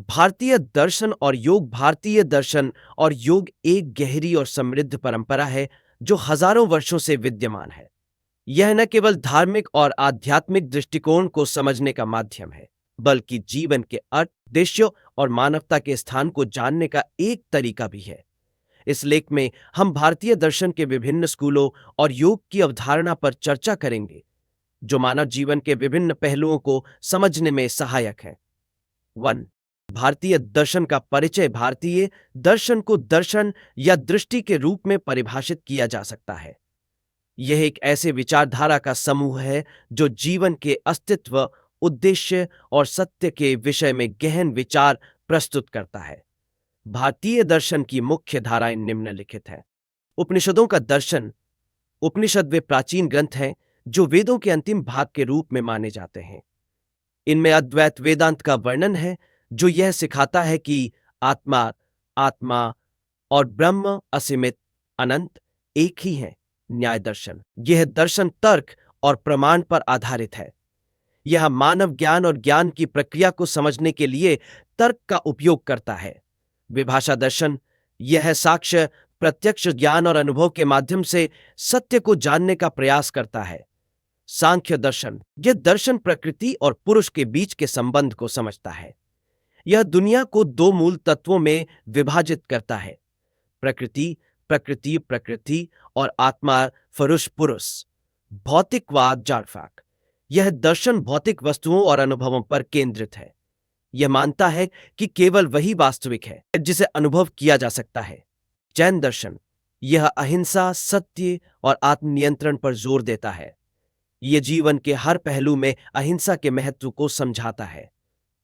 भारतीय दर्शन और योग भारतीय दर्शन और योग एक गहरी और समृद्ध परंपरा है जो हजारों वर्षों से विद्यमान है। यह न केवल धार्मिक और आध्यात्मिक दृष्टिकोण को समझने का माध्यम है, बल्कि जीवन के अर्थ, उद्देश्यों और मानवता के स्थान को जानने का एक तरीका भी है। इस लेख में हम भारतीय दर्शन के विभिन्न स्कूलों और योग की अवधारणा पर चर्चा करेंगे, जो मानव जीवन के विभिन्न पहलुओं को समझने में सहायक है। 1. भारतीय दर्शन का परिचय। भारतीय दर्शन को दर्शन या दृष्टि के रूप में परिभाषित किया जा सकता है। यह एक ऐसे विचारधारा का समूह है जो जीवन के अस्तित्व, उद्देश्य और सत्य के विषय में गहन विचार प्रस्तुत करता है। भारतीय दर्शन की मुख्य धाराएं निम्नलिखित हैं। उपनिषदों का दर्शन। उपनिषद वे प्राचीन ग्रंथ हैं जो वेदों के अंतिम भाग के रूप में माने जाते हैं। इनमें अद्वैत वेदांत का वर्णन है, जो यह सिखाता है कि आत्मा और ब्रह्म असीमित, अनंत, एक ही है। न्याय दर्शन। यह दर्शन तर्क और प्रमाण पर आधारित है। यह मानव ज्ञान और ज्ञान की प्रक्रिया को समझने के लिए तर्क का उपयोग करता है। विभाषा दर्शन। यह साक्ष्य, प्रत्यक्ष ज्ञान और अनुभव के माध्यम से सत्य को जानने का प्रयास करता है। सांख्य दर्शन। यह दर्शन प्रकृति और पुरुष के बीच के संबंध को समझता है। यह दुनिया को दो मूल तत्वों में विभाजित करता है, प्रकृति और आत्मा, पुरुष। भौतिकवाद जारफाक। यह दर्शन भौतिक वस्तुओं और अनुभवों पर केंद्रित है। यह मानता है कि केवल वही वास्तविक है जिसे अनुभव किया जा सकता है। जैन दर्शन। यह अहिंसा, सत्य और आत्मनियंत्रण पर जोर देता है। यह जीवन के हर पहलू में अहिंसा के महत्व को समझाता है।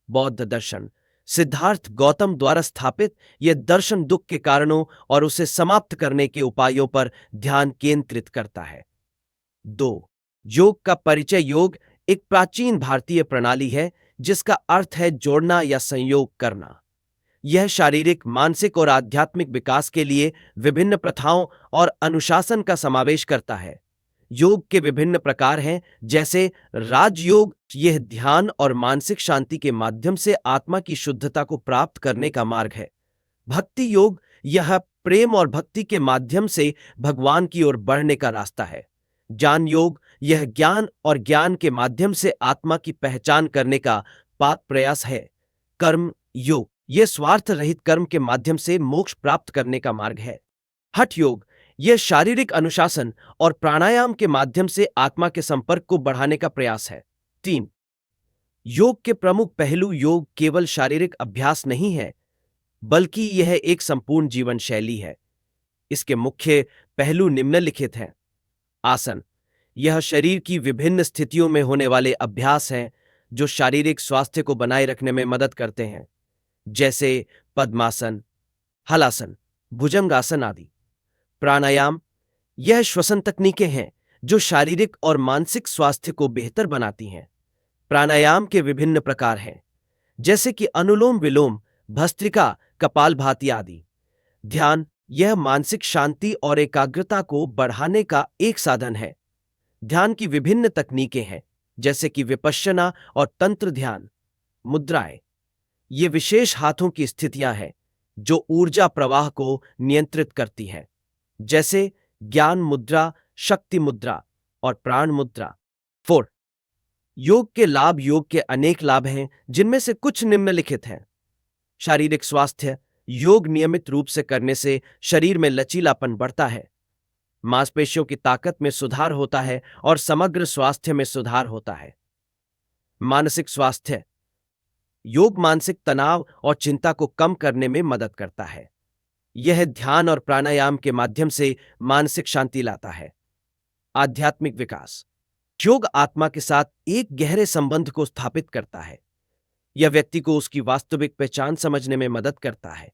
बौद्ध दर्शन। सिद्धार्थ गौतम द्वारा स्थापित यह दर्शन दुख के कारणों और उसे समाप्त करने के उपायों पर ध्यान केंद्रित करता है। 2. योग का परिचय। योग एक प्राचीन भारतीय प्रणाली है जिसका अर्थ है जोड़ना या संयोग करना। यह शारीरिक, मानसिक और आध्यात्मिक विकास के लिए विभिन्न प्रथाओं और अनुशासन का समावेश करता है। योग के विभिन्न प्रकार हैं, जैसे राजयोग। यह ध्यान और मानसिक शांति के माध्यम से आत्मा की शुद्धता को प्राप्त करने का मार्ग है। भक्ति योग। यह प्रेम और भक्ति के माध्यम से भगवान की ओर बढ़ने का रास्ता है। ज्ञान योग। यह ज्ञान और ज्ञान के माध्यम से आत्मा की पहचान करने का पाक प्रयास है। कर्म योग। यह स्वार्थ रहित कर्म के माध्यम से मोक्ष प्राप्त करने का मार्ग है। हठ योग। यह शारीरिक अनुशासन और प्राणायाम के माध्यम से आत्मा के संपर्क को बढ़ाने का प्रयास है। 3. योग के प्रमुख पहलू। योग केवल शारीरिक अभ्यास नहीं है, बल्कि यह एक संपूर्ण जीवन शैली है। इसके मुख्य पहलू निम्नलिखित हैं। आसन। यह शरीर की विभिन्न स्थितियों में होने वाले अभ्यास हैं जो शारीरिक स्वास्थ्य को बनाए रखने में मदद करते हैं, जैसे पद्मासन, हलासन, भुजंगासन आदि। प्राणायाम। यह श्वसन तकनीकें हैं जो शारीरिक और मानसिक स्वास्थ्य को बेहतर बनाती हैं। प्राणायाम के विभिन्न प्रकार हैं, जैसे कि अनुलोम विलोम, भस्त्रिका, कपालभाति आदि। ध्यान। यह मानसिक शांति और एकाग्रता को बढ़ाने का एक साधन है। ध्यान की विभिन्न तकनीकें हैं, जैसे कि विपश्यना और तंत्र ध्यान। मुद्राएं। ये विशेष हाथों की स्थितियां हैं जो ऊर्जा प्रवाह को नियंत्रित करती हैं, जैसे ज्ञान मुद्रा, शक्ति मुद्रा और प्राण मुद्रा। 4. योग के लाभ। योग के अनेक लाभ हैं, जिनमें से कुछ निम्नलिखित हैं। शारीरिक स्वास्थ्य। योग नियमित रूप से करने से शरीर में लचीलापन बढ़ता है, मांसपेशियों की ताकत में सुधार होता है और समग्र स्वास्थ्य में सुधार होता है। मानसिक स्वास्थ्य। योग मानसिक तनाव और चिंता को कम करने में मदद करता है। यह ध्यान और प्राणायाम के माध्यम से मानसिक शांति लाता है। आध्यात्मिक विकास। योग आत्मा के साथ एक गहरे संबंध को स्थापित करता है। यह व्यक्ति को उसकी वास्तविक पहचान समझने में मदद करता है।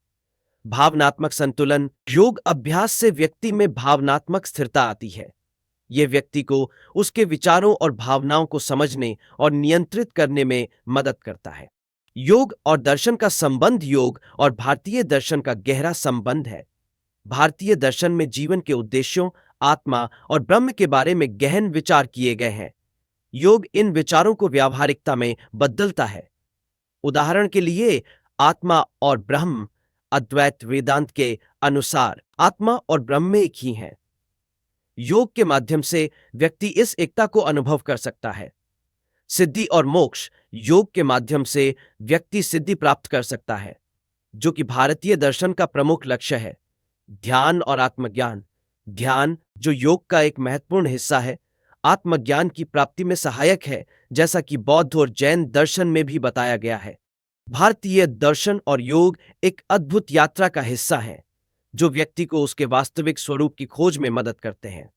भावनात्मक संतुलन। योग अभ्यास से व्यक्ति में भावनात्मक स्थिरता आती है। यह व्यक्ति को उसके विचारों और भावनाओं को समझने और नियंत्रित करने में मदद करता है। योग और दर्शन का संबंध। योग और भारतीय दर्शन का गहरा संबंध है। भारतीय दर्शन में जीवन के उद्देश्यों, आत्मा और ब्रह्म के बारे में गहन विचार किए गए हैं। योग इन विचारों को व्यावहारिकता में बदलता है। उदाहरण के लिए, आत्मा और ब्रह्म। अद्वैत वेदांत के अनुसार आत्मा और ब्रह्म एक ही हैं। योग के माध्यम से व्यक्ति इस एकता को अनुभव कर सकता है। सिद्धि और मोक्ष। योग के माध्यम से व्यक्ति सिद्धि प्राप्त कर सकता है, जो कि भारतीय दर्शन का प्रमुख लक्ष्य है। ध्यान और आत्मज्ञान। ध्यान, जो योग का एक महत्वपूर्ण हिस्सा है, आत्मज्ञान की प्राप्ति में सहायक है, जैसा कि बौद्ध और जैन दर्शन में भी बताया गया है। भारतीय दर्शन और योग एक अद्भुत यात्रा का हिस्सा है, जो व्यक्ति को उसके वास्तविक स्वरूप की खोज में मदद करते हैं।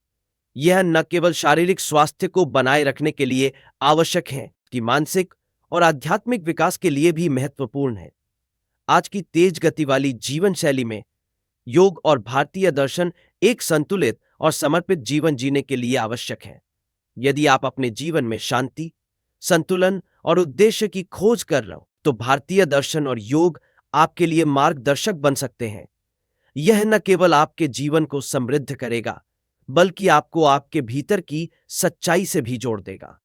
यह न केवल शारीरिक स्वास्थ्य को बनाए रखने के लिए आवश्यक है, कि मानसिक और आध्यात्मिक विकास के लिए भी महत्वपूर्ण है। आज की तेज गति वाली जीवन शैली में योग और भारतीय दर्शन एक संतुलित और समर्पित जीवन जीने के लिए आवश्यक है। यदि आप अपने जीवन में शांति, संतुलन और उद्देश्य की खोज कर रहे हो, तो भारतीय दर्शन और योग आपके लिए मार्गदर्शक बन सकते हैं। यह न केवल आपके जीवन को समृद्ध करेगा, बल्कि आपको आपके भीतर की सच्चाई से भी जोड़ देगा।